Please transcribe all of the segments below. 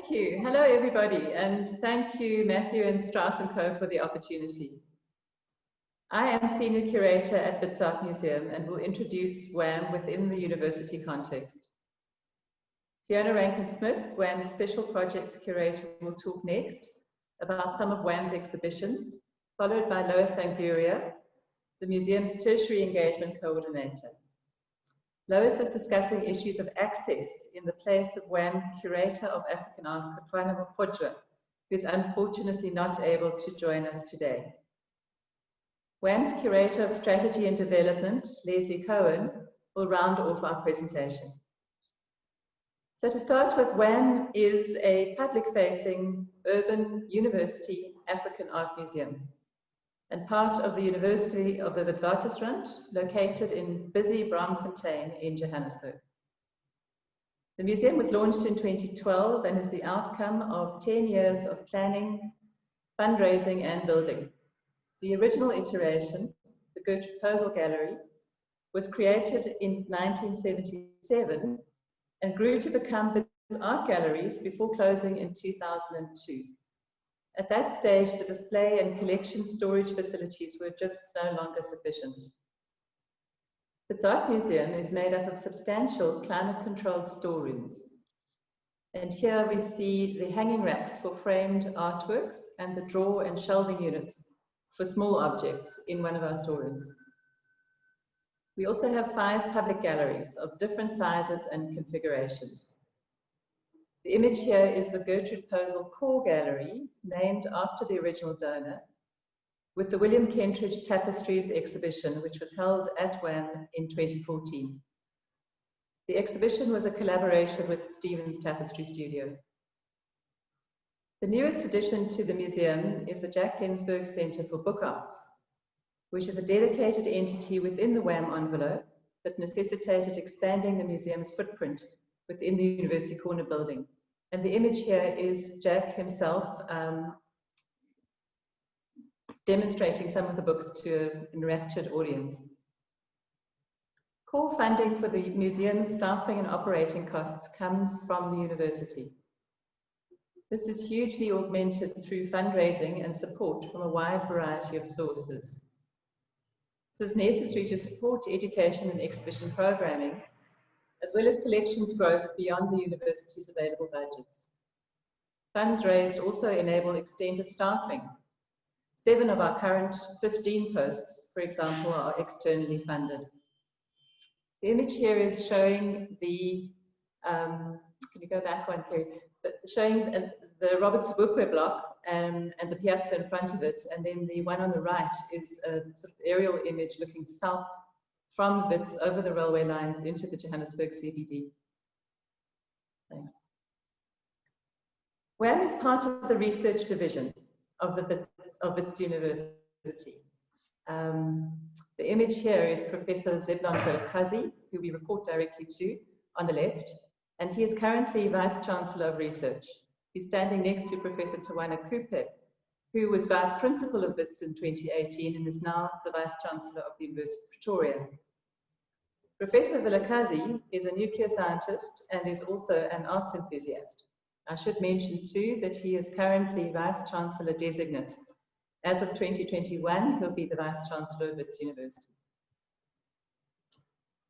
Thank you. Hello, everybody, and thank you, Matthew and Strauss & Co. for the opportunity. I am Senior Curator at Wits Art Museum and will introduce WAM within the university context. Fiona Rankin-Smith, WAM's Special Projects Curator, will talk next about some of WAM's exhibitions, followed by Lois Sanguria, the museum's Tertiary Engagement Coordinator. Lois is discussing issues of access in the place of WAM Curator of African Art, Katwana Mokhodjwa, who is unfortunately not able to join us today. WAM's Curator of Strategy and Development, Leslie Cohen, will round off our presentation. So to start with, WAM is a public-facing urban university African art museum and part of the University of the Witwatersrand, located in busy Braamfontein in Johannesburg. The museum was launched in 2012 and is the outcome of 10 years of planning, fundraising and building. The original iteration, the Gertrude Posel Gallery, was created in 1977 and grew to become Wits Art Galleries before closing in 2002. At that stage, the display and collection storage facilities were just no longer sufficient. Wits Art Museum is made up of substantial climate-controlled storerooms. And here we see the hanging racks for framed artworks and the drawer and shelving units for small objects in one of our storerooms. We also have 5 public galleries of different sizes and configurations. The image here is the Gertrude Posel Core Gallery, named after the original donor, with the William Kentridge Tapestries exhibition, which was held at WAM in 2014. The exhibition was a collaboration with Stevens Tapestry Studio. The newest addition to the museum is the Jack Ginsberg Center for Book Arts, which is a dedicated entity within the WAM envelope, but necessitated expanding the museum's footprint within the University Corner building. And the image here is Jack himself demonstrating some of the books to an enraptured audience. Core funding for the museum's staffing and operating costs comes from the university. This is hugely augmented through fundraising and support from a wide variety of sources. This is necessary to support education and exhibition programming, as well as collections growth beyond the university's available budgets. Funds raised also enable extended staffing. 7 of our current 15 posts, for example, are externally funded. The image here is showing the, can you go back one, Kerry? Showing the Robert Sobukwe block and the piazza in front of it, and then the one on the right is a sort of aerial image looking south from Wits over the railway lines into the Johannesburg CBD. Thanks. WAM is part of the research division of Wits University. The image here is Professor Zeblan Velakazi, who we report directly to on the left, and he is currently Vice Chancellor of Research. He's standing next to Professor Tawana Kupe, who was Vice Principal of Wits in 2018 and is now the Vice Chancellor of the University of Pretoria. Professor Velakazi is a nuclear scientist and is also an arts enthusiast. I should mention too that he is currently Vice Chancellor Designate. As of 2021, he'll be the Vice Chancellor of Wits University.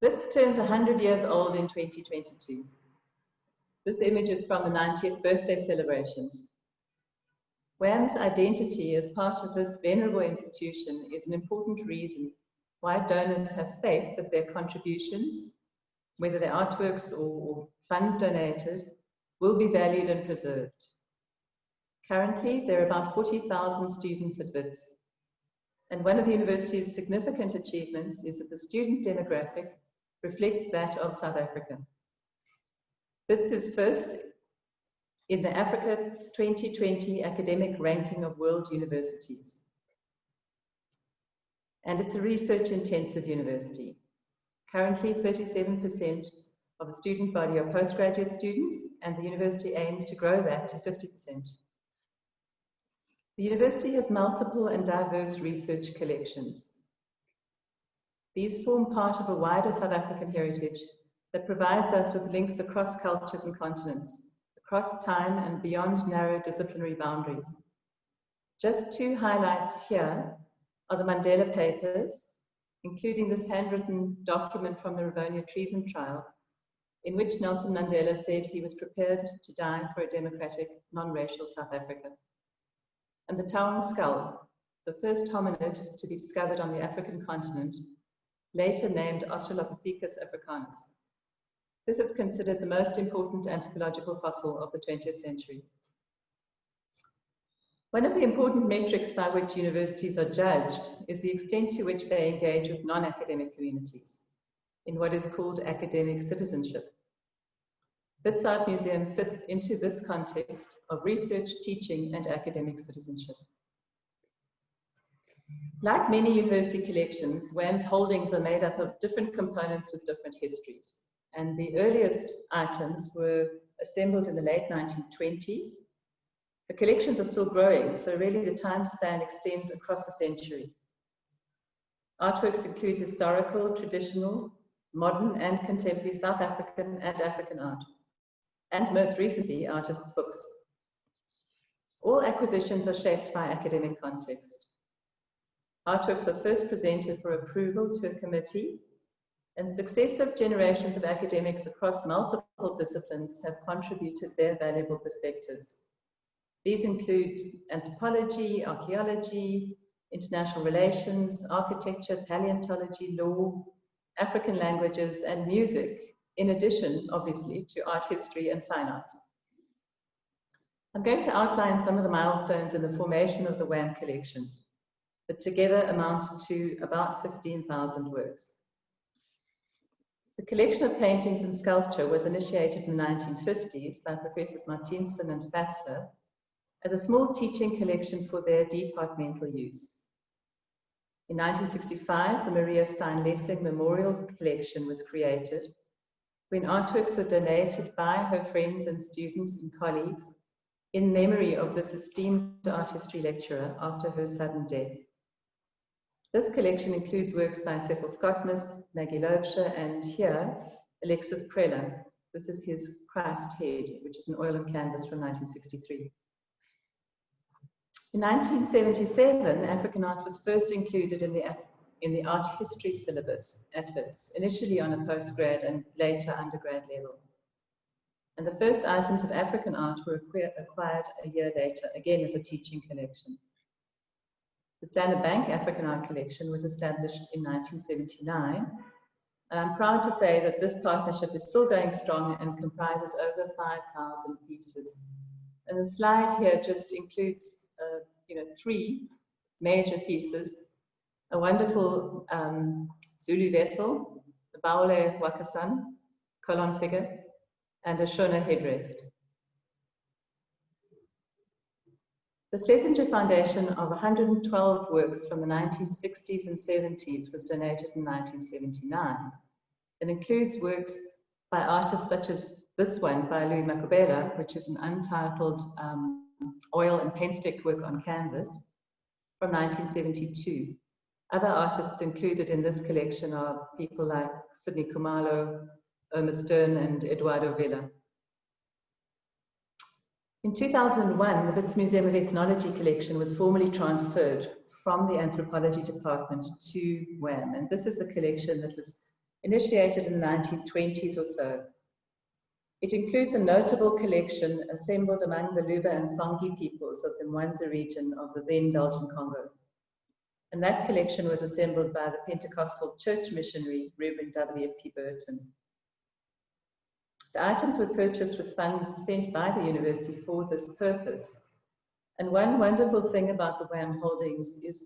Wits turns 100 years old in 2022. This image is from the 90th birthday celebrations. WAM's identity as part of this venerable institution is an important reason why donors have faith that their contributions, whether they're artworks or funds donated, will be valued and preserved. Currently, there are about 40,000 students at Wits, and one of the university's significant achievements is that the student demographic reflects that of South Africa. Wits is first in the Africa 2020 academic ranking of world universities. And it's a research-intensive university. Currently, 37% of the student body are postgraduate students, and the university aims to grow that to 50%. The university has multiple and diverse research collections. These form part of a wider South African heritage that provides us with links across cultures and continents, across time and beyond narrow disciplinary boundaries. Just two highlights here are the Mandela Papers, including this handwritten document from the Rivonia treason trial, in which Nelson Mandela said he was prepared to die for a democratic, non-racial South Africa. And the Taung skull, the first hominid to be discovered on the African continent, later named Australopithecus africanus. This is considered the most important anthropological fossil of the 20th century. One of the important metrics by which universities are judged is the extent to which they engage with non-academic communities in what is called academic citizenship. Wits Art Museum fits into this context of research, teaching, and academic citizenship. Like many university collections, WAM's holdings are made up of different components with different histories. And the earliest items were assembled in the late 1920s. The collections are still growing, so really the time span extends across a century. Artworks include historical, traditional, modern, and contemporary South African and African art, and most recently, artists' books. All acquisitions are shaped by academic context. Artworks are first presented for approval to a committee, and successive generations of academics across multiple disciplines have contributed their valuable perspectives. These include anthropology, archaeology, international relations, architecture, paleontology, law, African languages, and music, in addition, obviously, to art history and fine arts. I'm going to outline some of the milestones in the formation of the WAM collections, that together amount to about 15,000 works. The collection of paintings and sculpture was initiated in the 1950s by Professors Martinson and Fassler as a small teaching collection for their departmental use. In 1965, the Maria Stein Lessing Memorial Collection was created, when artworks were donated by her friends and students and colleagues in memory of this esteemed art history lecturer after her sudden death. This collection includes works by Cecil Scottness, Maggie Loebscher, and here, Alexis Preller. This is his Christ Head, which is an oil and canvas from 1963. In 1977, African art was first included in the art history syllabus at Wits, initially on a postgrad and later undergrad level. And the first items of African art were acquired a year later, again as a teaching collection. The Standard Bank African Art Collection was established in 1979, and I'm proud to say that this partnership is still going strong and comprises over 5,000 pieces. And the slide here just includes three major pieces: a wonderful Zulu vessel, the Baule Wakasan colon figure, and a Shona headrest. The Schlesinger Foundation of 112 works from the 1960s and 70s was donated in 1979. It includes works by artists such as this one by Louis Makubela, which is an untitled oil and pen stick work on canvas from 1972. Other artists included in this collection are people like Sidney Khumalo, Irma Stern, and Eduardo Villa. In 2001, the Wits Museum of Ethnology collection was formally transferred from the anthropology department to WAM, and this is the collection that was initiated in the 1920s or so. It includes a notable collection assembled among the Luba and Songi peoples of the Mwanza region of the then Belgian Congo. And that collection was assembled by the Pentecostal church missionary, Reverend W.F.P. Burton. The items were purchased with funds sent by the university for this purpose. And one wonderful thing about the WAM holdings is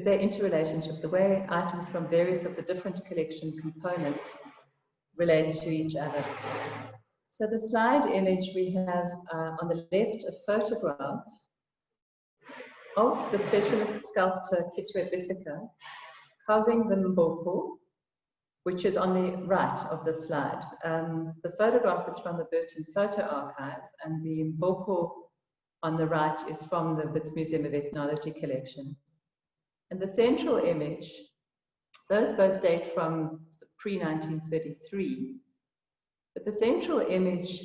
their interrelationship, the way items from various of the different collection components relate to each other. So the slide image, we have on the left a photograph of the specialist sculptor Kitwe Bisseka carving the mboko, which is on the right of the slide. The photograph is from the Burton Photo Archive, and the mboko on the right is from the Wits Museum of Ethnology collection. And the central image, those both date from pre-1933, but the central image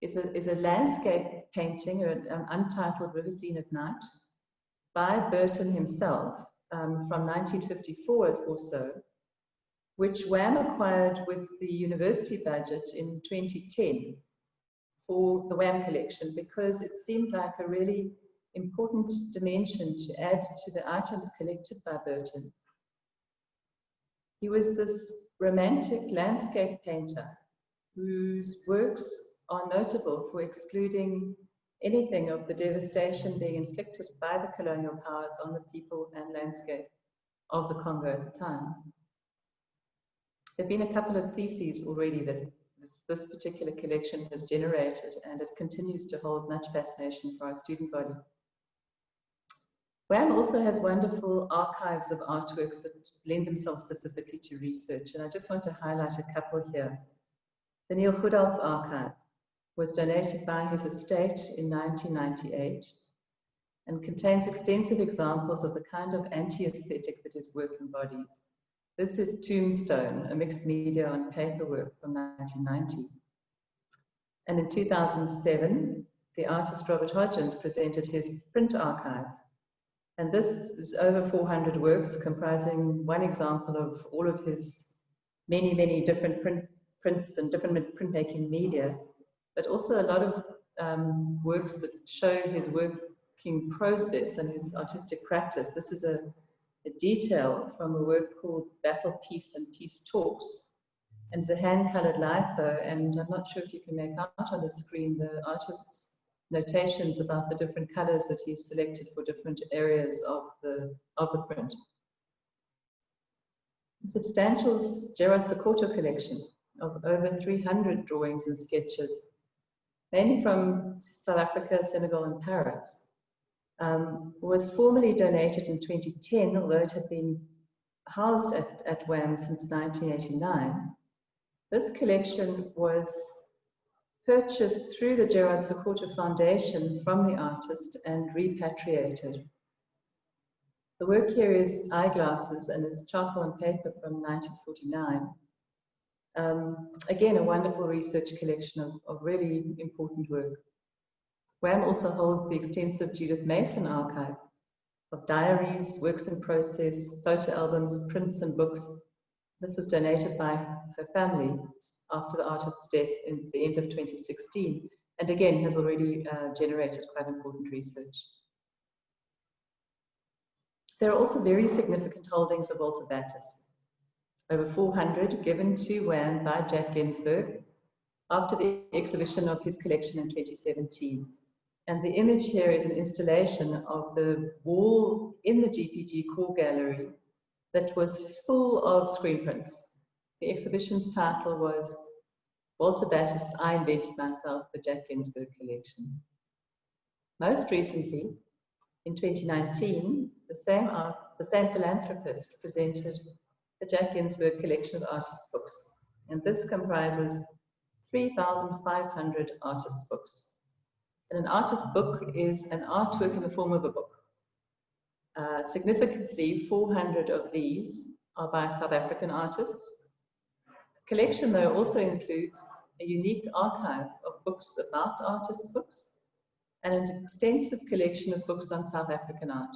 is a landscape painting, an untitled River Scene at Night, by Burton himself from 1954 or so, which Wham acquired with the university budget in 2010 for the Wham collection, because it seemed like a really important dimension to add to the items collected by Burton. He was this romantic landscape painter whose works are notable for excluding anything of the devastation being inflicted by the colonial powers on the people and landscape of the Congo at the time. There have been a couple of theses already that this particular collection has generated, and it continues to hold much fascination for our student body. Wham also has wonderful archives of artworks that lend themselves specifically to research, and I just want to highlight a couple here. The Neil Goodall's archive was donated by his estate in 1998 and contains extensive examples of the kind of anti-aesthetic that his work embodies. This is Tombstone, a mixed media on paperwork from 1990. And in 2007, the artist Robert Hodgins presented his print archive. And this is over 400 works, comprising one example of all of his many, many different prints and different printmaking media, but also a lot of works that show his working process and his artistic practice. This is a detail from a work called Battle, Peace and Peace Talks. And it's a hand-colored litho, and I'm not sure if you can make out on the screen the artist's notations about the different colors that he's selected for different areas of the print. The substantial Gerard Sokoto collection of over 300 drawings and sketches, mainly from South Africa, Senegal, and Paris, was formally donated in 2010, although it had been housed at Wham since 1989. This collection was purchased through the Gerard Sokoto Foundation from the artist and repatriated. The work here is eyeglasses and is charcoal and paper from 1949. Again, a wonderful research collection of really important work. Wham also holds the extensive Judith Mason archive of diaries, works in process, photo albums, prints and books. This was donated by her family after the artist's death in the end of 2016, and again has already generated quite important research. There are also very significant holdings of Walter Battis, over 400 given to Wham by Jack Ginsberg after the exhibition of his collection in 2017. And the image here is an installation of the wall in the GPG core gallery that was full of screen prints. The exhibition's title was Walter Battis, I Invented Myself, the Jack Ginsberg Collection. Most recently, in 2019, the same philanthropist presented the Jack Ginsberg collection of artists' books. And this comprises 3,500 artists' books. And an artist's book is an artwork in the form of a book. Significantly, 400 of these are by South African artists. The collection, though, also includes a unique archive of books about artists' books and an extensive collection of books on South African art.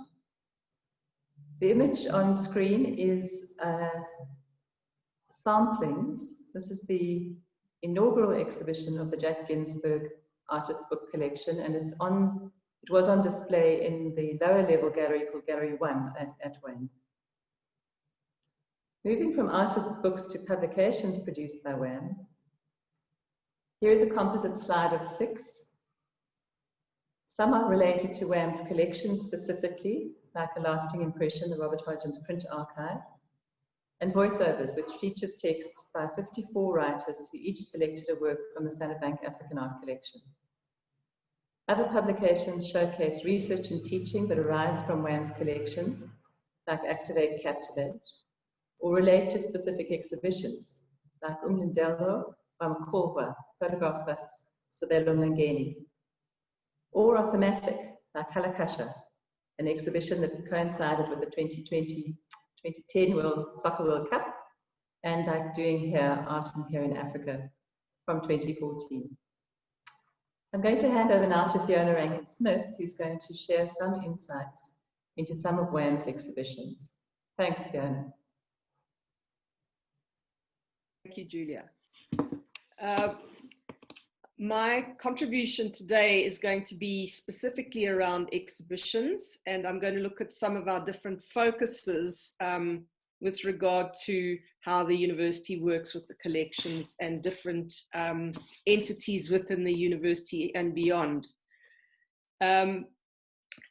The image on screen is samplings. This is the inaugural exhibition of the Jack Ginsberg Artists' Book Collection, and it was on display in the lower level gallery called Gallery 1 at Wham. Moving from artists' books to publications produced by Wham, here is a composite slide of 6. Some are related to Wham's collection specifically, like A Lasting Impression, the Robert Hodgins Print Archive, and voiceovers, which features texts by 54 writers who each selected a work from the Standard Bank African Art Collection. Other publications showcase research and teaching that arise from Wham's collections, like Activate, Captivate, or relate to specific exhibitions, like Umlindelo by Mkolwa, photographs by Sabelo Mlangeni, or are thematic, like Halakasha, an exhibition that coincided with the 2010 Soccer World Cup, and like Doing Here, Art and Here in Africa. from 2014. I'm going to hand over now to Fiona Rankin-Smith, who's going to share some insights into some of WAM's exhibitions. Thanks, Fiona. Thank you, Julia. My contribution today is going to be specifically around exhibitions, and I'm going to look at some of our different focuses with regard to how the university works with the collections and different entities within the university and beyond.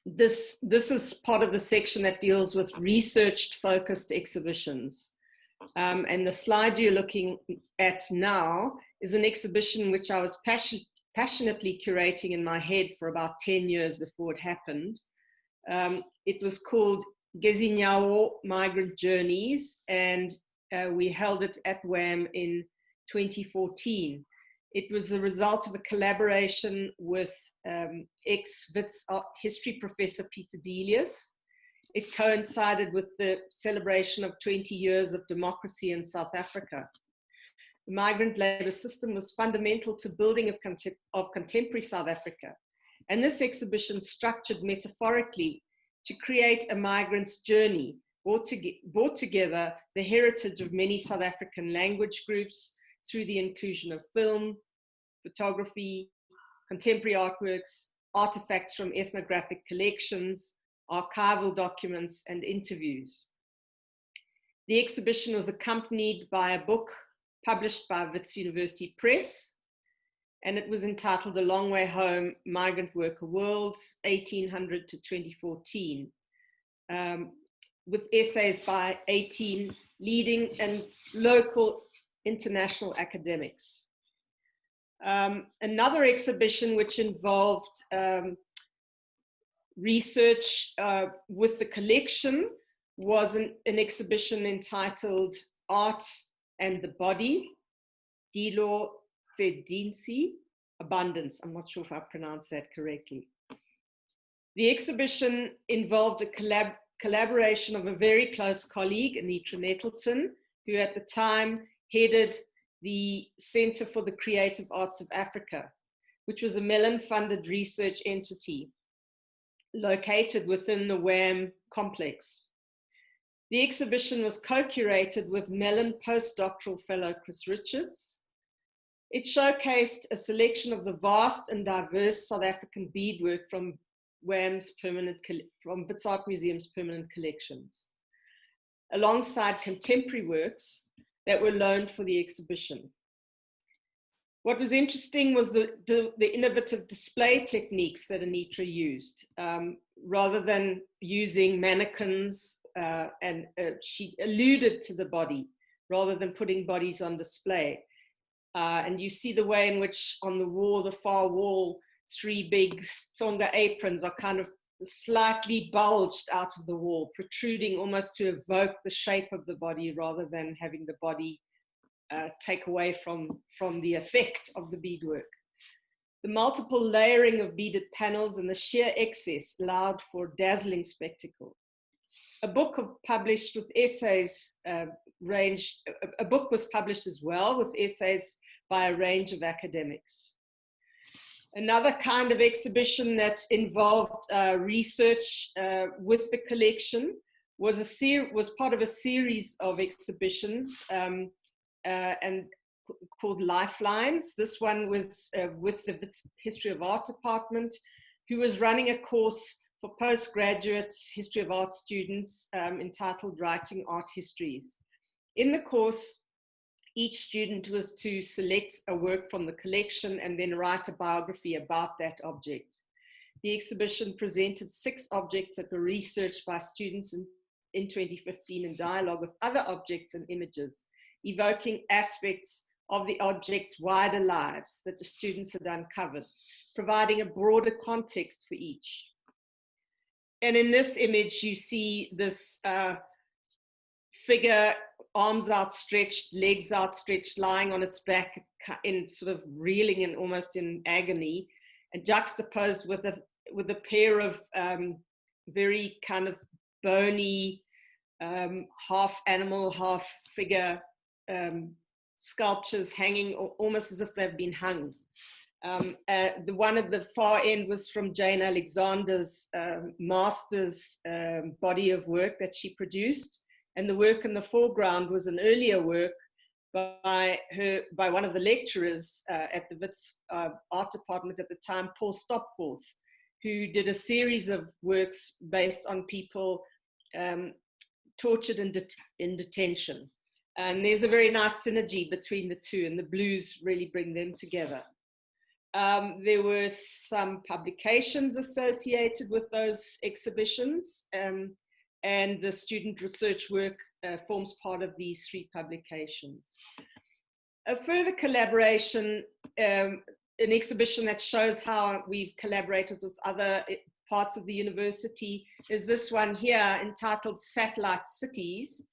This is part of the section that deals with research-focused exhibitions. And the slide you're looking at now is an exhibition which I was passionately curating in my head for about 10 years before it happened. It was called Gezinyawo Migrant Journeys, and we held it at WAM in 2014. It was the result of a collaboration with ex-Wits history professor Peter Delius. It coincided with the celebration of 20 years of democracy in South Africa. The migrant labor system was fundamental to building of contemporary South Africa. And this exhibition, structured metaphorically to create a migrant's journey, brought together the heritage of many South African language groups through the inclusion of film, photography, contemporary artworks, artifacts from ethnographic collections, archival documents, and interviews. The exhibition was accompanied by a book published by Wits University Press, and it was entitled A Long Way Home, Migrant Worker Worlds, 1800 to 2014, with essays by 18 leading and local international academics. Another exhibition which involved research with the collection was an exhibition entitled Art and the Body, Dilo Tsedinsi, Abundance. I'm not sure if I pronounced that correctly. The exhibition involved a collaboration of a very close colleague, Anitra Nettleton, who at the time headed the Center for the Creative Arts of Africa, which was a Mellon-funded research entity located within the WAM complex. The exhibition was co-curated with Mellon postdoctoral fellow Chris Richards. It showcased a selection of the vast and diverse South African beadwork from Wits Art Museum's permanent collections, alongside contemporary works that were loaned for the exhibition. What was interesting was the innovative display techniques that Anitra used. Rather than using mannequins, she alluded to the body rather than putting bodies on display. And you see the way in which on the wall, the far wall, 3 big Tsonga aprons are kind of slightly bulged out of the wall, protruding almost to evoke the shape of the body rather than having the body take away from the effect of the beadwork. The multiple layering of beaded panels and the sheer excess allowed for dazzling spectacle. A book published with essays a book was published as well with essays by a range of academics. Another kind of exhibition that involved research with the collection was part of a series of exhibitions and called Lifelines. This one was with the History of Art department, who was running a course for postgraduate history of art students entitled Writing Art Histories. In the course, each student was to select a work from the collection and then write a biography about that object. The exhibition presented 6 objects that were researched by students in 2015 in dialogue with other objects and images, evoking aspects of the object's wider lives that the students had uncovered, providing a broader context for each. And in this image, you see this figure, arms outstretched, legs outstretched, lying on its back in sort of reeling and almost in agony, and juxtaposed with a pair of very kind of bony, half animal, half figure sculptures hanging almost as if they've been hung. The one at the far end was from Jane Alexander's master's body of work that she produced. And the work in the foreground was an earlier work by one of the lecturers at the Wits art department at the time, Paul Stopforth, who did a series of works based on people tortured in detention. And there's a very nice synergy between the two, and the blues really bring them together. There were some publications associated with those exhibitions, and the student research work forms part of these 3 publications. A further collaboration, an exhibition that shows how we've collaborated with other parts of the university, is this one here entitled Satellite Cities,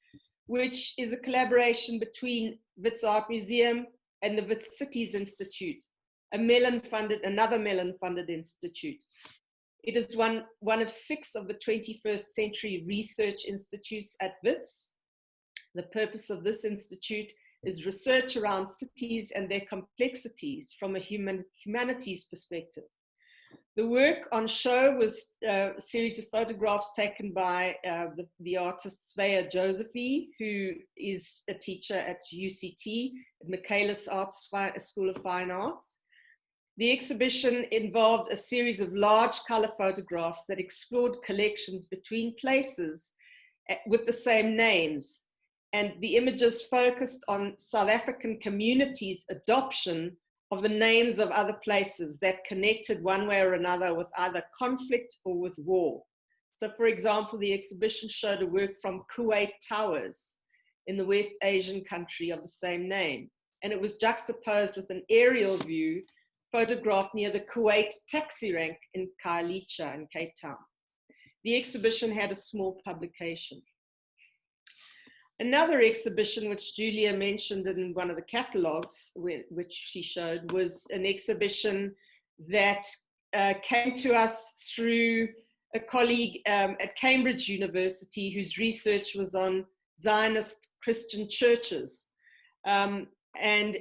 which is a collaboration between Wits Art Museum and the Wits Cities Institute, another Mellon-funded institute. It is one of 6 of the 21st century research institutes at Wits. The purpose of this institute is research around cities and their complexities from a humanities perspective. The work on show was a series of photographs taken by the artist Svea Josephi, who is a teacher at UCT, at Michaelis School of Fine Arts. The exhibition involved a series of large color photographs that explored collections between places with the same names. And the images focused on South African communities' adoption of the names of other places that connected one way or another with either conflict or with war. So for example, the exhibition showed a work from Kuwait Towers in the West Asian country of the same name. And it was juxtaposed with an aerial view photographed near the Kuwait taxi rank in Khayelitsha in Cape Town. The exhibition had a small publication. Another exhibition, which Julia mentioned in one of the catalogs, which she showed, was an exhibition that came to us through a colleague at Cambridge University whose research was on Zionist Christian churches. And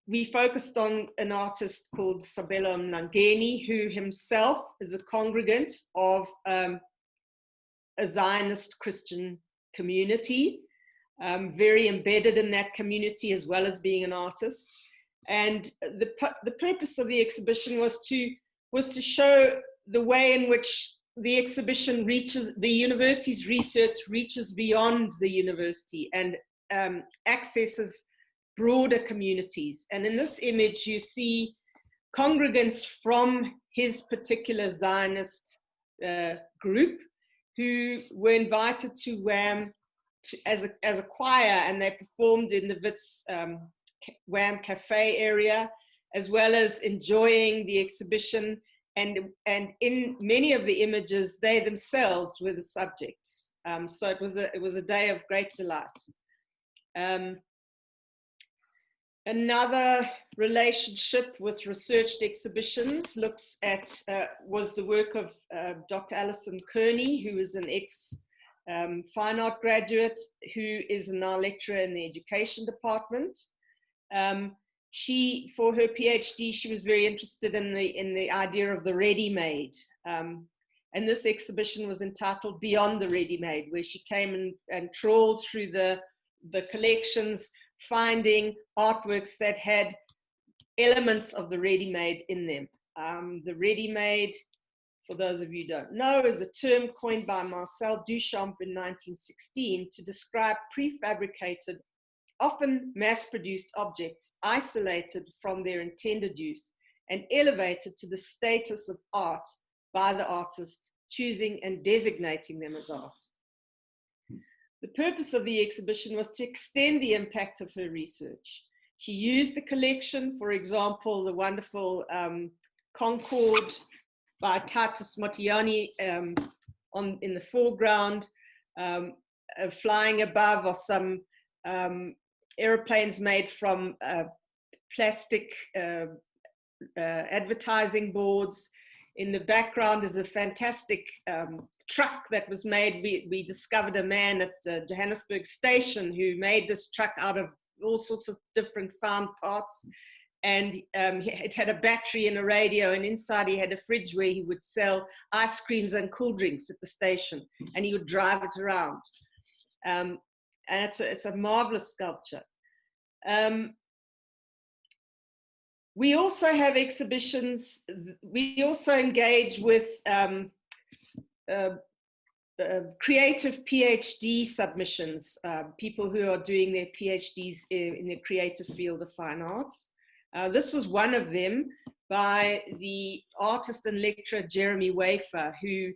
we focused on an artist called Sabelo Mnangeni, who himself is a congregant of a Zionist Christian community. Very embedded in that community as well as being an artist. And the purpose of the exhibition was to show the way in which the exhibition reaches, the university's research reaches beyond the university and accesses broader communities. And in this image, you see congregants from his particular Zionist group who were invited to WAM as a choir, and they performed in the Wits WAM Cafe area, as well as enjoying the exhibition. And in many of the images, they themselves were the subjects. So it was a day of great delight. Another relationship with researched exhibitions looks at was the work of Dr. Alison Kearney, who is an fine art graduate who is now lecturer in the education department. For her PhD, she was very interested in the idea of the ready-made. And this exhibition was entitled Beyond the Ready-Made, where she came and trawled through the collections, finding artworks that had elements of the ready-made in them. The ready-made, for those of you who don't know, is a term coined by Marcel Duchamp in 1916 to describe prefabricated, often mass-produced objects isolated from their intended use and elevated to the status of art by the artist, choosing and designating them as art. The purpose of the exhibition was to extend the impact of her research. She used the collection, for example, the wonderful Concorde by Titus Motiani in the foreground. Flying above are some airplanes made from plastic advertising boards. In the background is a fantastic truck that was made. We discovered a man at Johannesburg station who made this truck out of all sorts of different found parts. And it had a battery and a radio, and inside he had a fridge where he would sell ice creams and cool drinks at the station, and he would drive it around. And it's a marvelous sculpture. We also have exhibitions. We also engage with creative PhD submissions, people who are doing their PhDs in the creative field of fine arts. This was one of them by the artist and lecturer Jeremy Wafer, who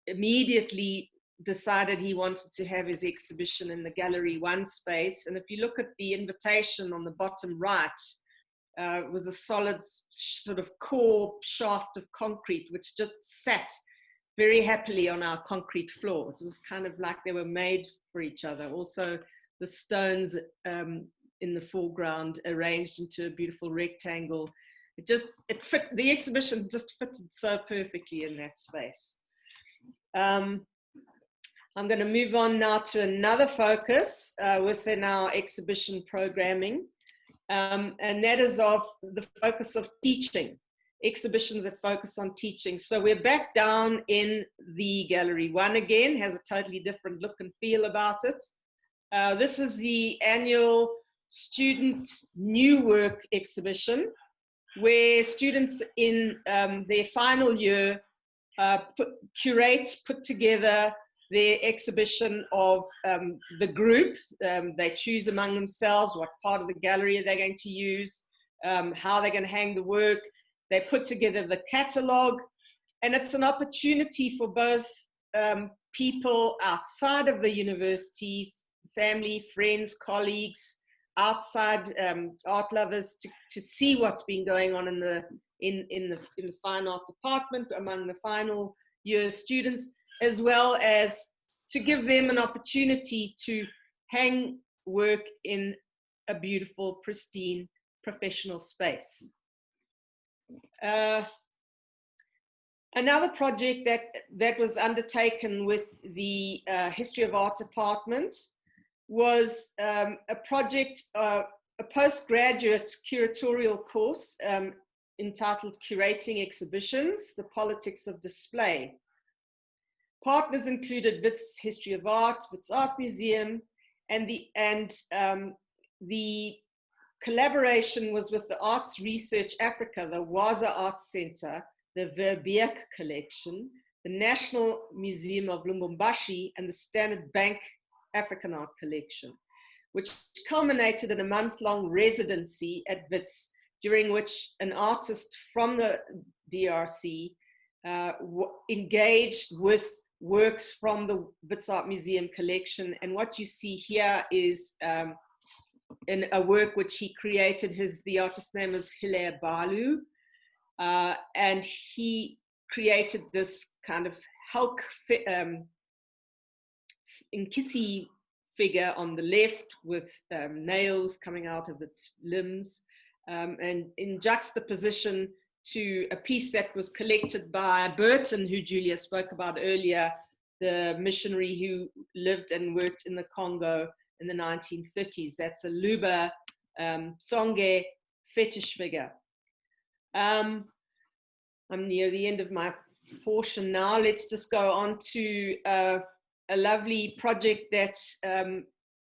immediately decided he wanted to have his exhibition in the Gallery 1 space. And if you look at the invitation on the bottom right, it was a solid sort of core shaft of concrete, which just sat very happily on our concrete floor. It was kind of like they were made for each other. Also, the stones in the foreground arranged into a beautiful rectangle. It fit, the exhibition just fitted so perfectly in that space. I'm going to move on now to another focus within our exhibition programming, and that is of the focus of teaching. Exhibitions that focus on teaching. So we're back down in the Gallery 1 again, has a totally different look and feel about it. This is the annual student new work exhibition, where students in their final year put together their exhibition of the group. They choose among themselves what part of the gallery they're going to use, how they're going to hang the work. They put together the catalogue, and it's an opportunity for both people outside of the university, family, friends, colleagues, outside art lovers to see what's been going on in the fine art department among the final year students, as well as to give them an opportunity to hang work in a beautiful, pristine, professional space. Another project that was undertaken with the History of Art department was a project, a postgraduate curatorial course entitled Curating Exhibitions, the Politics of Display. Partners included Wits History of Art, Wits Art Museum, and the collaboration was with the Arts Research Africa, the Waza Arts Center, the Verbeek Collection, the National Museum of Lubumbashi, and the Standard Bank African Art Collection, which culminated in a month-long residency at Wits, during which an artist from the DRC engaged with works from the Wits Art Museum collection. And what you see here is in a work which he created. The artist's name is Hilaire Balu, and he created this kind of Hulk Nkisi figure on the left with nails coming out of its limbs, and in juxtaposition to a piece that was collected by Burton, who Julia spoke about earlier, the missionary who lived and worked in the Congo in the 1930s. That's a Luba Songe fetish figure. I'm near the end of my portion now. Let's just go on to a lovely project that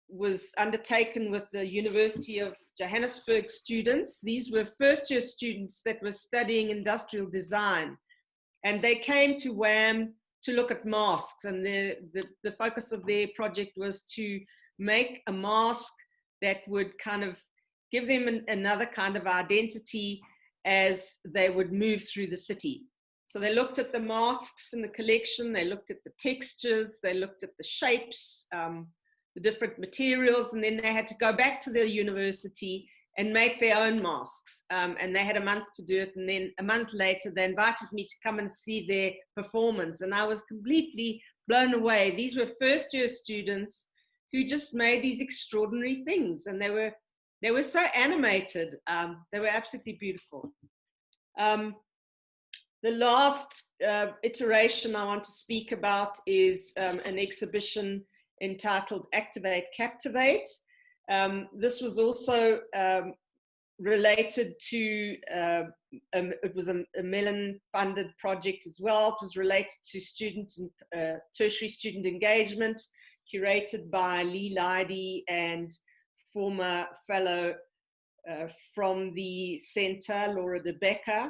was undertaken with the University of Johannesburg students. These were first-year students that were studying industrial design, and they came to WAM to look at masks, and the focus of their project was to make a mask that would kind of give them another kind of identity as they would move through the city. So they looked at the masks in the collection, they looked at the textures, they looked at the shapes, the different materials, and then they had to go back to the university and make their own masks. And they had a month to do it, and then a month later they invited me to come and see their performance, and I was completely blown away. These were first-year students who just made these extraordinary things, and they were so animated. They were absolutely beautiful. The last iteration I want to speak about is an exhibition entitled Activate, Captivate. This was also related to, it was a Mellon-funded project as well. It was related to students and tertiary student engagement, curated by Lee Leidy and former fellow from the center, Laura de Becker.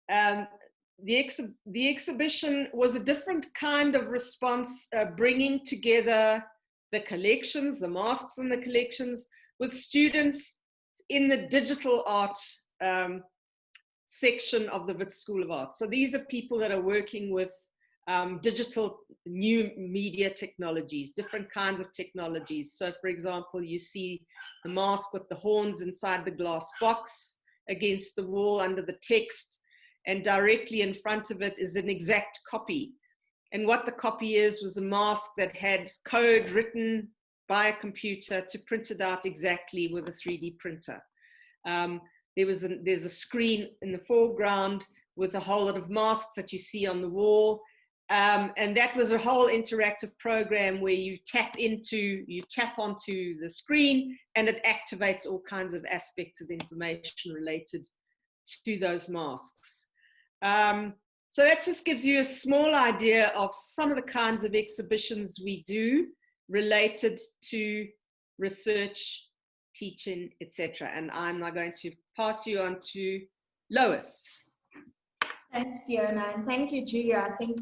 The exhibition was a different kind of response, bringing together the collections, the masks and the collections, with students in the digital art section of the Wits School of Art. So these are people that are working with digital new media technologies, different kinds of technologies. So for example, you see the mask with the horns inside the glass box against the wall under the text, and directly in front of it is an exact copy. And what the copy is was a mask that had code written by a computer to print it out exactly with a 3D printer. There's a screen in the foreground with a whole lot of masks that you see on the wall. And that was a whole interactive program where you tap onto the screen, and it activates all kinds of aspects of information related to those masks. So that just gives you a small idea of some of the kinds of exhibitions we do related to research, teaching, etc. And I'm now going to pass you on to Lois. Thanks, Fiona, and thank you, Julia. I think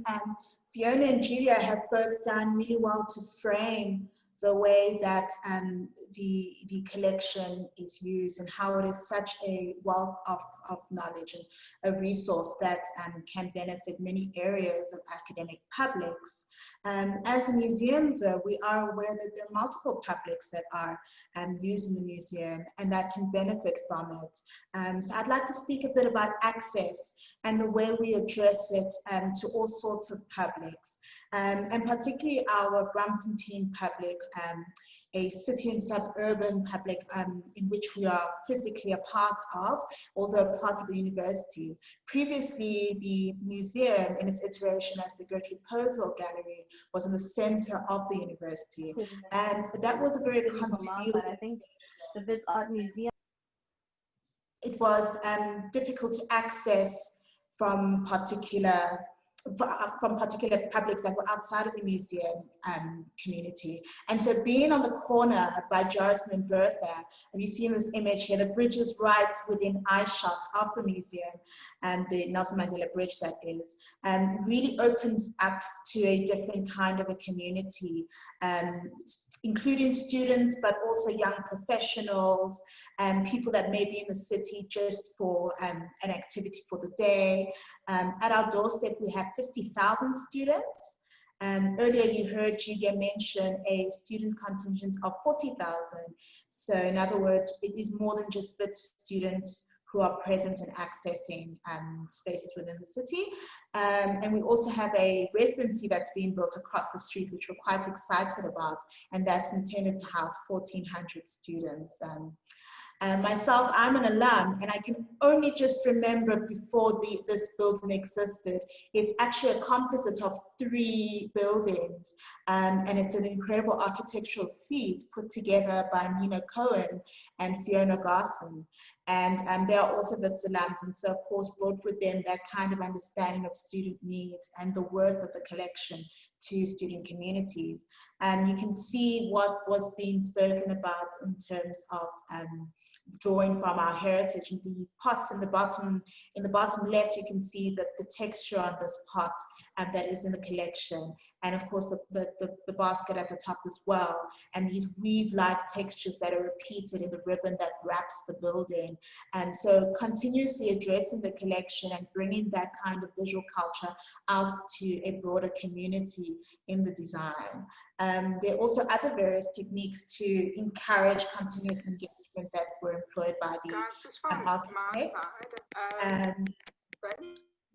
Fiona and Julia have both done really well to frame the way that the collection is used and how it is such a wealth of knowledge and a resource that can benefit many areas of academic publics. As a museum, though, we are aware that there are multiple publics that are using the museum and that can benefit from it. So I'd like to speak a bit about access and the way we address it to all sorts of publics, and particularly our Braamfontein public, a city and suburban public in which we are physically a part of, although part of the university. Previously, the museum in its iteration as the Gertrude Posel Gallery was in the center of the university, and that was a very concealed. I think the Wits Art Museum. It was difficult to access from particular publics that were outside of the museum community. And so being on the corner by Jarrison and Bertha, and you see in this image here, the bridge is right within eyeshot of the museum, and the Nelson Mandela Bridge that is, really opens up to a different kind of a community, including students, but also young professionals, and people that may be in the city just for an activity for the day. At our doorstep, we have 50,000 students. Earlier you heard Julia mention a student contingent of 40,000. So in other words, it is more than just Wits students who are present and accessing spaces within the city. And we also have a residency that's being built across the street, which we're quite excited about, and that's intended to house 1,400 students. Myself, I'm an alum, and I can only just remember before this building existed, it's actually a composite of 3 buildings, and it's an incredible architectural feat put together by Nina Cohen and Fiona Garson. And they are also Wits alums, and so of course brought with them that kind of understanding of student needs and the worth of the collection to student communities. And you can see what was being spoken about in terms of drawing from our heritage. And the pots in the bottom left, you can see the texture on this pot that is in the collection, and of course the basket at the top as well, and these weave-like textures that are repeated in the ribbon that wraps the building. And so continuously addressing the collection and bringing that kind of visual culture out to a broader community in the design. There are also other various techniques to encourage continuous engagement that were employed by the architects.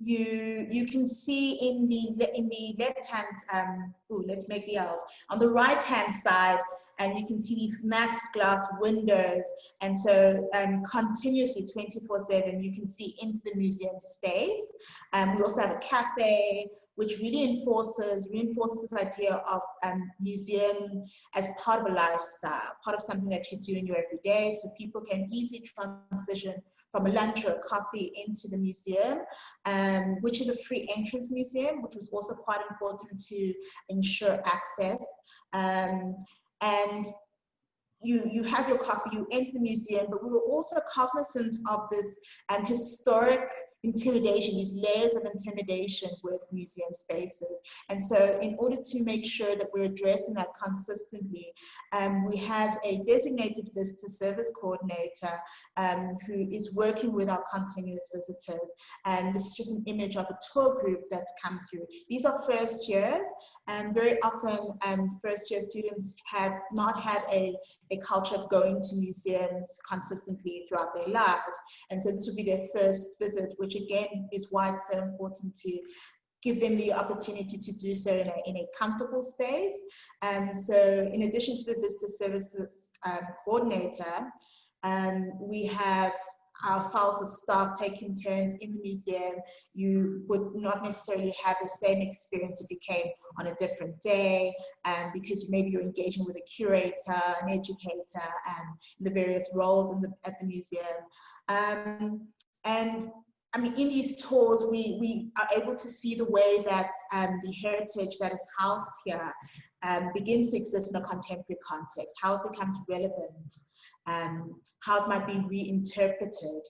You can see in the left hand, let's make the L's. On the right hand side, and you can see these massive glass windows, and so continuously 24/7 you can see into the museum space. We also have a cafe which really reinforces this idea of museum as part of a lifestyle, part of something that you do in your everyday, so people can easily transition from a lunch or a coffee into the museum, which is a free entrance museum, which was also quite important to ensure access. And you have your coffee, you enter the museum, but we were also cognizant of this historic intimidation, these layers of intimidation with museum spaces. And so in order to make sure that we're addressing that consistently, we have a designated visitor service coordinator who is working with our continuous visitors. And this is just an image of a tour group that's come through. These are first years, and very often first year students have not had a culture of going to museums consistently throughout their lives. And so this would be their first visit, which again is why it's so important to give them the opportunity to do so in a comfortable space. So in addition to the visitor services coordinator, we have ourselves as staff taking turns in the museum. You would not necessarily have the same experience if you came on a different day, because maybe you're engaging with a curator, an educator, and the various roles at the museum. And I mean, in these tours, we are able to see the way that the heritage that is housed here begins to exist in a contemporary context, how it becomes relevant, how it might be reinterpreted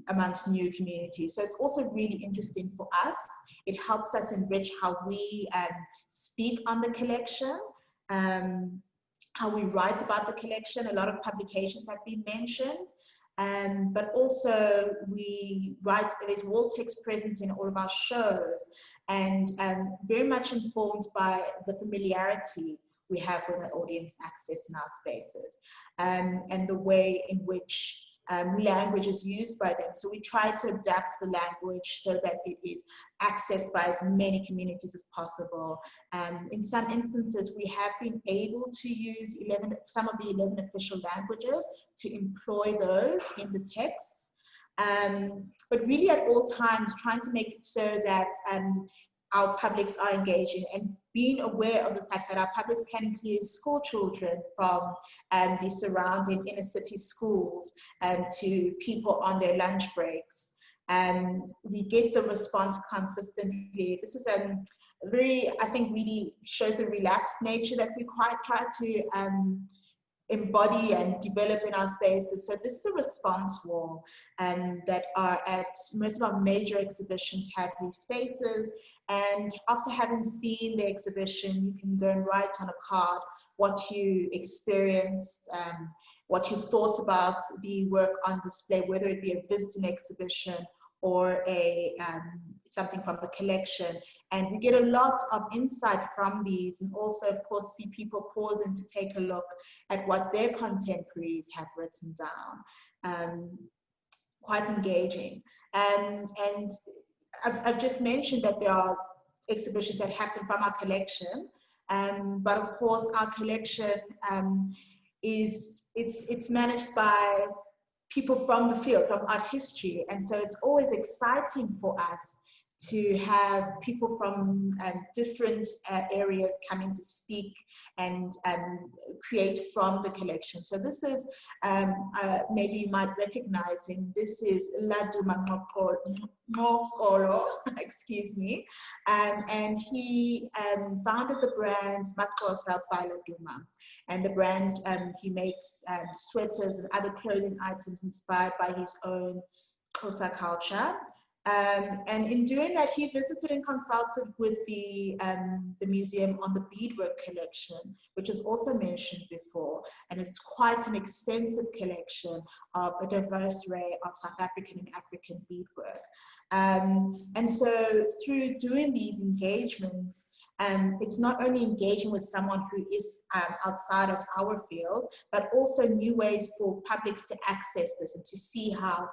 amongst new communities. So it's also really interesting for us. It helps us enrich how we speak on the collection, how we write about the collection. A lot of publications have been mentioned. But also we write, there's wall text present in all of our shows, and very much informed by the familiarity we have with the audience access in our spaces, and the way in which language is used by them. So we try to adapt the language so that it is accessed by as many communities as possible. In some instances, we have been able to use some of the 11 official languages to employ those in the texts. But really at all times, trying to make it so that our publics are engaging, and being aware of the fact that our publics can include school children from the surrounding inner city schools to people on their lunch breaks. We get the response consistently. This is very, I think, really shows the relaxed nature that we quite try to embody and develop in our spaces. So this is a response wall that are at most of our major exhibitions have these spaces. And after having seen the exhibition, you can go and write on a card what you experienced, what you thought about the work on display, whether it be a visiting exhibition or something from the collection. And we get a lot of insight from these, and also, of course, see people pausing to take a look at what their contemporaries have written down. Quite engaging. And I've just mentioned that there are exhibitions that happen from our collection, but of course our collection it's managed by people from the field, from art history, and so it's always exciting for us to have people from different areas coming to speak and create from the collection. So this is, maybe you might recognize him, this is Laduma Ngokolo, excuse me, and he founded the brand Matkosa by Laduma. And the brand, he makes sweaters and other clothing items inspired by his own Xhosa culture. And in doing that, he visited and consulted with the museum on the beadwork collection, which is also mentioned before. And it's quite an extensive collection of a diverse array of South African and African beadwork. And so through doing these engagements, it's not only engaging with someone who is outside of our field, but also new ways for publics to access this and to see how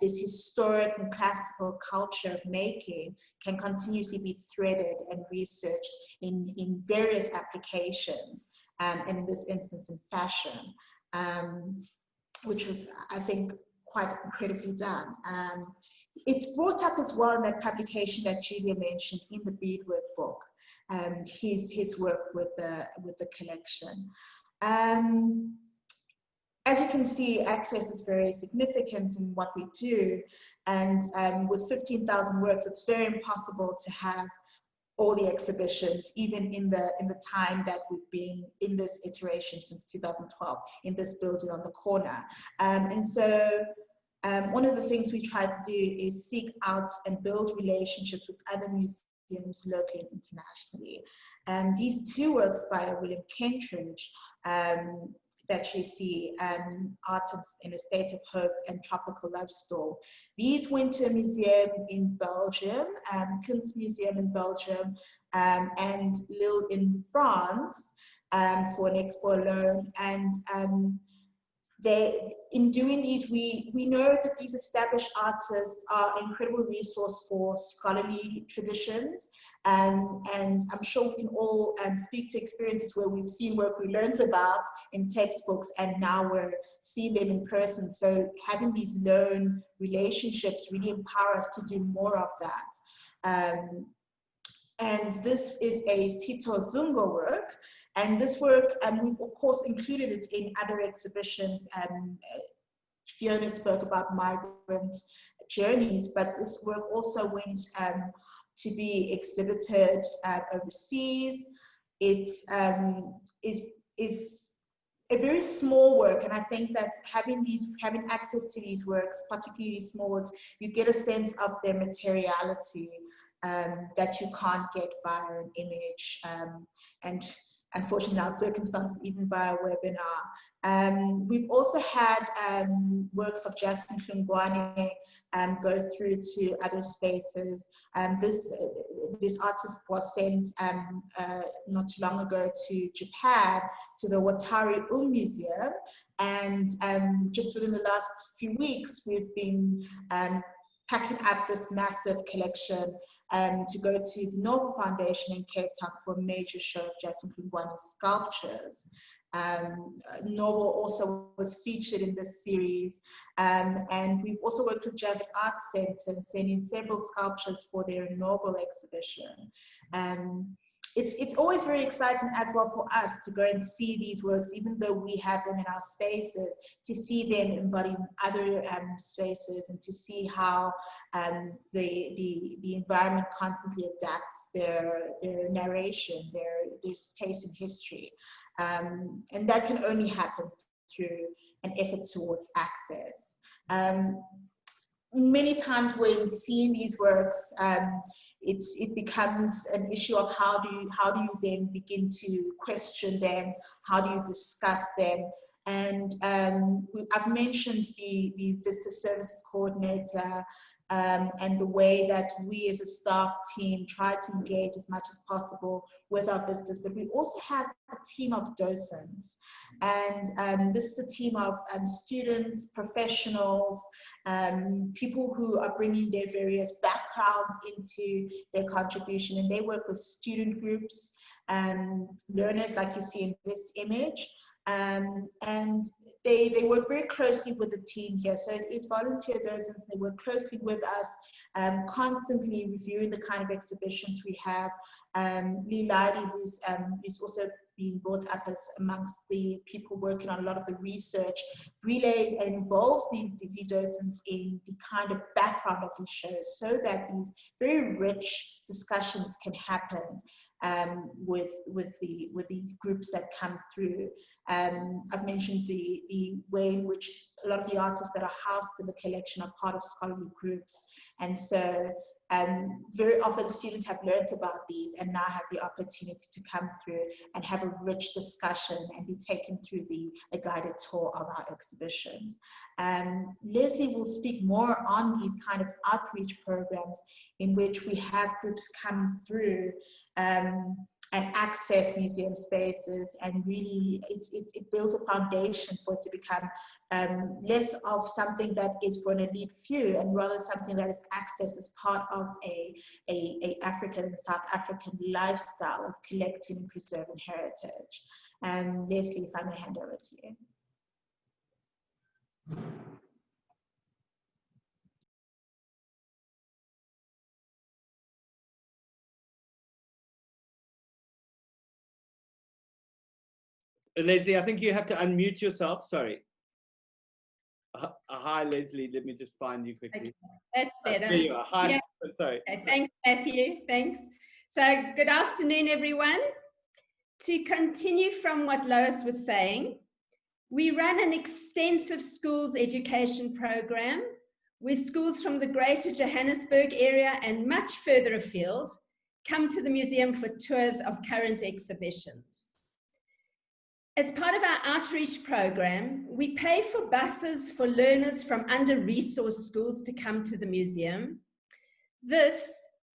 this historic and classical culture of making can continuously be threaded and researched in various applications, and in this instance in fashion, which was, I think, quite incredibly done. it's brought up as well in that publication that Julia mentioned in the Beadwork book, his work with the collection. As you can see, access is very significant in what we do, and with 15,000 works, it's very impossible to have all the exhibitions, even in the time that we've been in this iteration since 2012, in this building on the corner. And so one of the things we try to do is seek out and build relationships with other museums locally and internationally. And these two works by William Kentridge that you see, Art in a State of Hope and Tropical Love Storm. These went to a museum in Belgium, Kunstmuseum in Belgium, and Lille in France for an expo loan. And in doing these, we know that these established artists are an incredible resource for scholarly traditions, and I'm sure we can all speak to experiences where we've seen work we learned about in textbooks and now we're seeing them in person. So having these loan relationships really empower us to do more of that. And this is a Tito Zungo work. And this work, we've of course included it in other exhibitions. Fiona spoke about migrant journeys, but this work also went to be exhibited overseas. It is a very small work, and I think that having access to these works, particularly these small works, you get a sense of their materiality that you can't get via an image, and unfortunately, in our circumstances, even via webinar. We've also had works of Jackson Hlungwane go through to other spaces. This artist was sent not too long ago to Japan, to the Watari Museum. And just within the last few weeks, we've been packing up this massive collection to go to the Novo Foundation in Cape Town for a major show of Jackson Hlungwane's sculptures. Novo also was featured in this series, and we've also worked with Javid Arts Centre and sent in several sculptures for their inaugural exhibition. It's always very exciting as well for us to go and see these works, even though we have them in our spaces, to see them embodied in other spaces, and to see how the environment constantly adapts their narration, their space in history. And that can only happen through an effort towards access. Many times when seeing these works, it becomes an issue of how do you then begin to question them, how do you discuss them. And I've mentioned the Visitor Services Coordinator and the way that we as a staff team try to engage as much as possible with our visitors, but we also have a team of docents. And this is a team of students, professionals, people who are bringing their various backgrounds into their contribution, and they work with student groups, learners like you see in this image. And they work very closely with the team here. So it is volunteer docents. They work closely with us, constantly reviewing the kind of exhibitions we have. Lee Liley, who's also being brought up as amongst the people working on a lot of the research, relays and involves the docents in the kind of background of these shows, so that these very rich discussions can happen with the groups that come through. I've mentioned the way in which a lot of the artists that are housed in the collection are part of scholarly groups, and so very often students have learned about these and now have the opportunity to come through and have a rich discussion and be taken through a guided tour of our exhibitions. Leslie will speak more on these kind of outreach programs in which we have groups come through and access museum spaces, and really it builds a foundation for it to become less of something that is for an elite few and rather something that is accessed as part of a African and South African lifestyle of collecting and preserving heritage. And Leslie, if I may hand over to you. Leslie, I think you have to unmute yourself. Sorry. Hi, Leslie. Let me just find you quickly. Okay, that's better. There you are. Hi. Yeah. Sorry. Okay, thanks, Matthew. Thanks. So, good afternoon, everyone. To continue from what Lois was saying, we run an extensive schools education program where schools from the Greater Johannesburg area and much further afield come to the museum for tours of current exhibitions. As part of our outreach program, we pay for buses for learners from under-resourced schools to come to the museum. This,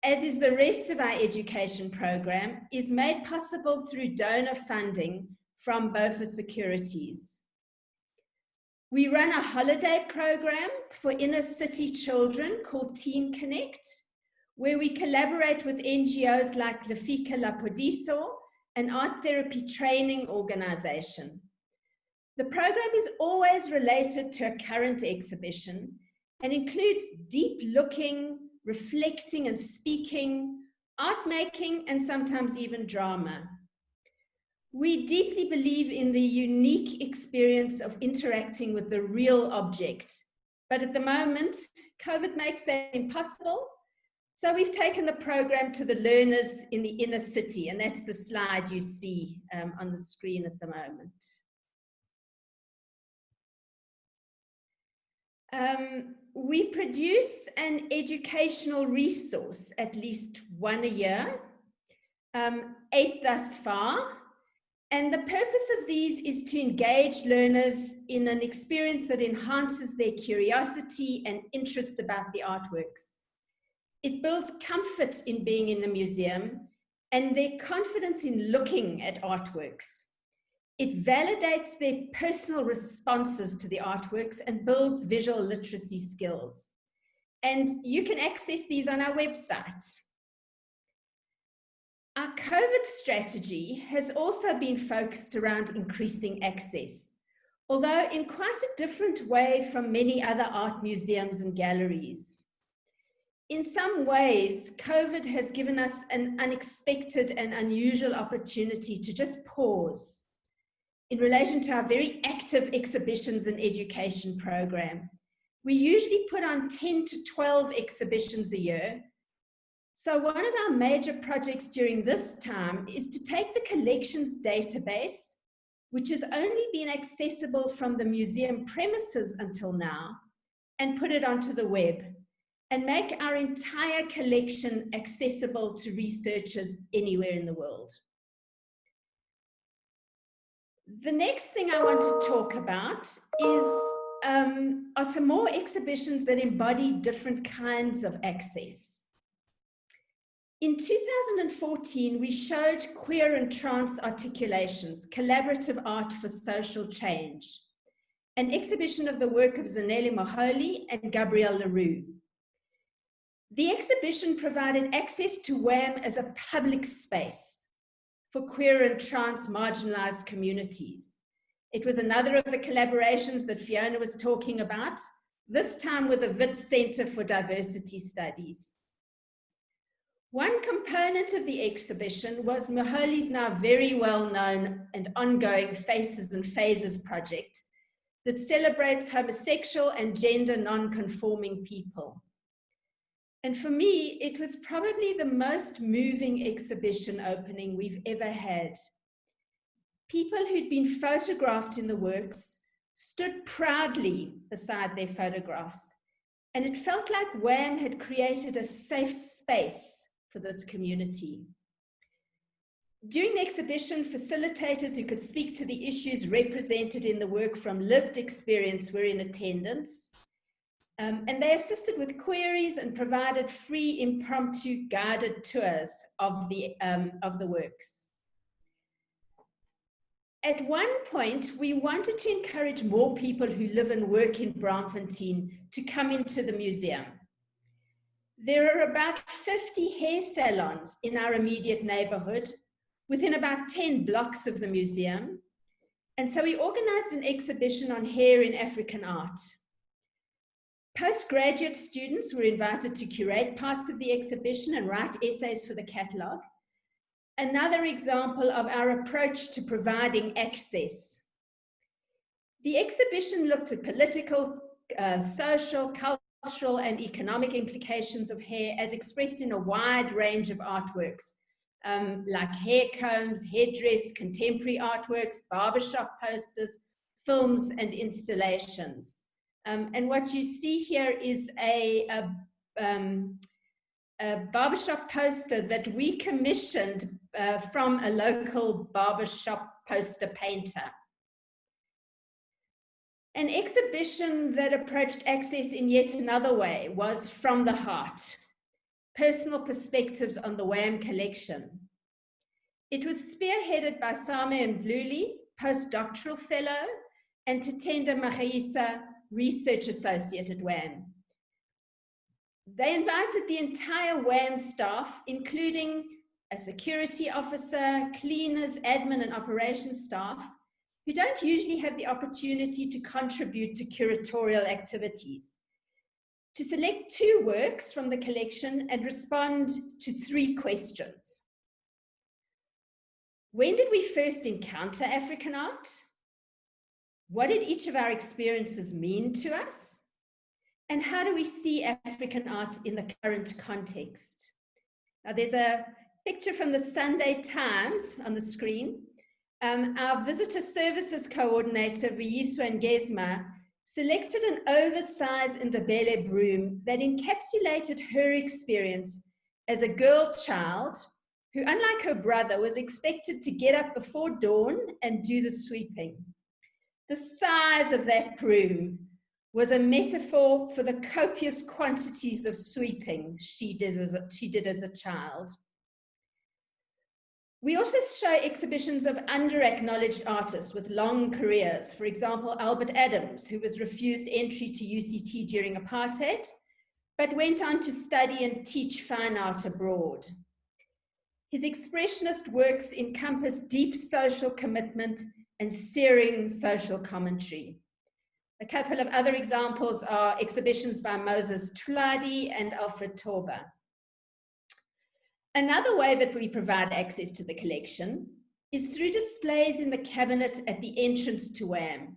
as is the rest of our education program, is made possible through donor funding from Beaufort Securities. We run a holiday program for inner city children called Teen Connect, where we collaborate with NGOs like Lefika Lapodiso, an art therapy training organization. The program is always related to a current exhibition and includes deep looking, reflecting and speaking, art making, and sometimes even drama. We deeply believe in the unique experience of interacting with the real object, but at the moment, COVID makes that impossible. So we've taken the program to the learners in the inner city, and that's the slide you see on the screen at the moment. We produce an educational resource, at least one a year, 8 thus far. And the purpose of these is to engage learners in an experience that enhances their curiosity and interest about the artworks. It builds comfort in being in the museum and their confidence in looking at artworks. It validates their personal responses to the artworks and builds visual literacy skills. And you can access these on our website. Our COVID strategy has also been focused around increasing access, although in quite a different way from many other art museums and galleries. In some ways, COVID has given us an unexpected and unusual opportunity to just pause in relation to our very active exhibitions and education program. We usually put on 10 to 12 exhibitions a year. So one of our major projects during this time is to take the collections database, which has only been accessible from the museum premises until now, and put it onto the web, and make our entire collection accessible to researchers anywhere in the world. The next thing I want to talk about are some more exhibitions that embody different kinds of access. In 2014, we showed Queer and Trans Articulations, Collaborative Art for Social Change, an exhibition of the work of Zanele Moholi and Gabrielle Leroux. The exhibition provided access to WAM as a public space for queer and trans marginalized communities. It was another of the collaborations that Fiona was talking about, this time with the Wits Center for Diversity Studies. One component of the exhibition was Moholi's now very well-known and ongoing Faces and Phases project that celebrates homosexual and gender non-conforming people. And for me, it was probably the most moving exhibition opening we've ever had. People who'd been photographed in the works stood proudly beside their photographs, and it felt like WAM had created a safe space for this community. During the exhibition, facilitators who could speak to the issues represented in the work from lived experience were in attendance. And they assisted with queries and provided free impromptu guided tours of the works. At one point, we wanted to encourage more people who live and work in Braamfontein to come into the museum. There are about 50 hair salons in our immediate neighborhood, within about 10 blocks of the museum. And so we organized an exhibition on hair in African art. Postgraduate students were invited to curate parts of the exhibition and write essays for the catalogue. another example of our approach to providing access. The exhibition looked at political, social, cultural, and economic implications of hair as expressed in a wide range of artworks, like hair combs, headdress, contemporary artworks, barbershop posters, films, and installations. And what you see here is a barbershop poster that we commissioned from a local barbershop poster painter. An exhibition that approached access in yet another way was From the Heart, Personal Perspectives on the WAM Collection. It was spearheaded by Same Mdluli, postdoctoral fellow, and Tatenda Magaisa, research associate at WAM. They invited the entire WAM staff, including a security officer, cleaners, admin, and operations staff, who don't usually have the opportunity to contribute to curatorial activities, to select 2 works from the collection and respond to 3 questions. When did we first encounter African art? What did each of our experiences mean to us? And how do we see African art in the current context? Now, there's a picture from the Sunday Times on the screen. Our visitor services coordinator, Vuyiswa Ngesma, selected an oversized Ndebele broom that encapsulated her experience as a girl child who, unlike her brother, was expected to get up before dawn and do the sweeping. The size of that broom was a metaphor for the copious quantities of sweeping she did as a child. We also show exhibitions of under-acknowledged artists with long careers. For example, Albert Adams, who was refused entry to UCT during apartheid, but went on to study and teach fine art abroad. His expressionist works encompass deep social commitment and searing social commentary. A couple of other examples are exhibitions by Moses Tuladi and Alfred Torber. Another way that we provide access to the collection is through displays in the cabinet at the entrance to WAM.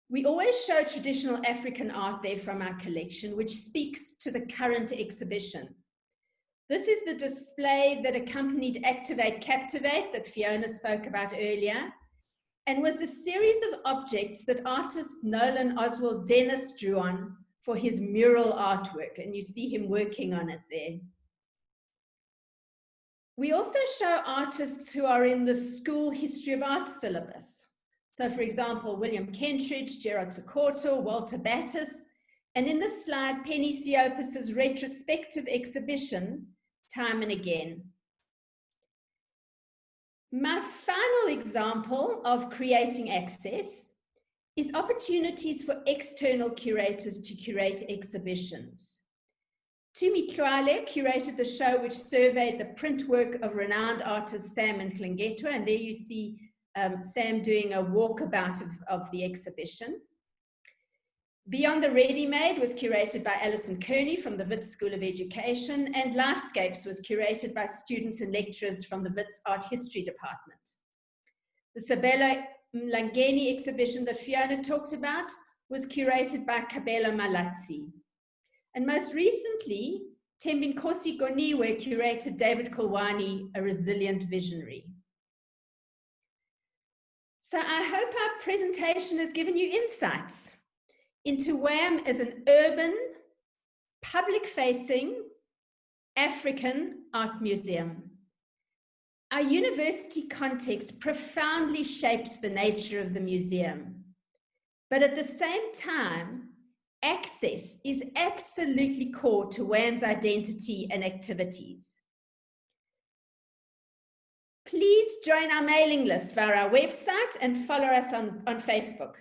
We always show traditional African art there from our collection, which speaks to the current exhibition. This is the display that accompanied Activate Captivate that Fiona spoke about earlier, and was the series of objects that artist Nolan Oswald Dennis drew on for his mural artwork, and you see him working on it there. We also show artists who are in the school history of art syllabus. So for example, William Kentridge, Gerard Sokoto, Walter Battis, and in this slide, Penny Siopas's retrospective exhibition, Time and Again. My final example of creating access is opportunities for external curators to curate exhibitions. Tumi Tlwale curated the show which surveyed the print work of renowned artist Sam Nklingetwa, and there you see Sam doing a walkabout of the exhibition. Beyond the Ready-Made was curated by Alison Kearney from the Wits School of Education, and Lifescapes was curated by students and lecturers from the Wits Art History Department. The Sabela Mlangeni exhibition that Fiona talked about was curated by Kabelo Malatsi. And most recently, Tembinkosi Goniwe curated David Kulwani, a resilient visionary. So I hope our presentation has given you insights into WAM as an urban, public-facing African art museum. Our university context profoundly shapes the nature of the museum, but at the same time, access is absolutely core to WAM's identity and activities. Please join our mailing list via our website and follow us on Facebook.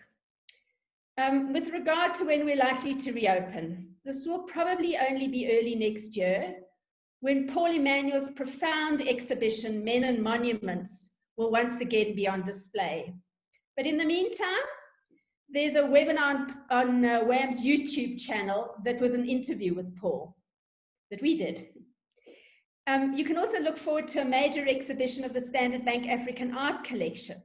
With regard to when we're likely to reopen, this will probably only be early next year, when Paul Emanuel's profound exhibition, Men and Monuments, will once again be on display. But in the meantime, there's a webinar on WAM's YouTube channel that was an interview with Paul that we did. You can also look forward to a major exhibition of the Standard Bank African Art Collection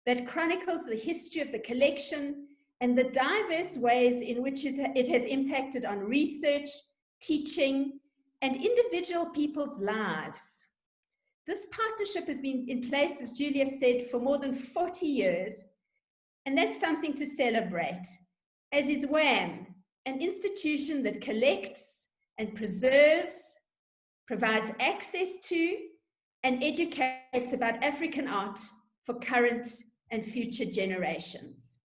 that chronicles the history of the collection and the diverse ways in which it has impacted on research, teaching, and individual people's lives. This partnership has been in place, as Julia said, for more than 40 years, and that's something to celebrate, as is WAM, an institution that collects and preserves, provides access to, and educates about African art for current and future generations.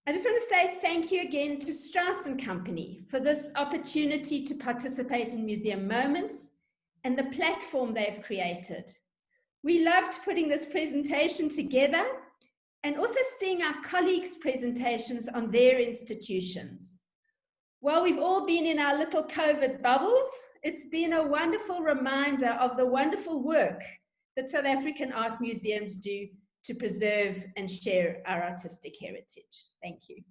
I just want to say thank you again to Strauss & Company for this opportunity to participate in Museum Moments and the platform they've created. We loved putting this presentation together and also seeing our colleagues' presentations on their institutions. While we've all been in our little COVID bubbles, it's been a wonderful reminder of the wonderful work that South African art museums do to preserve and share our artistic heritage. Thank you.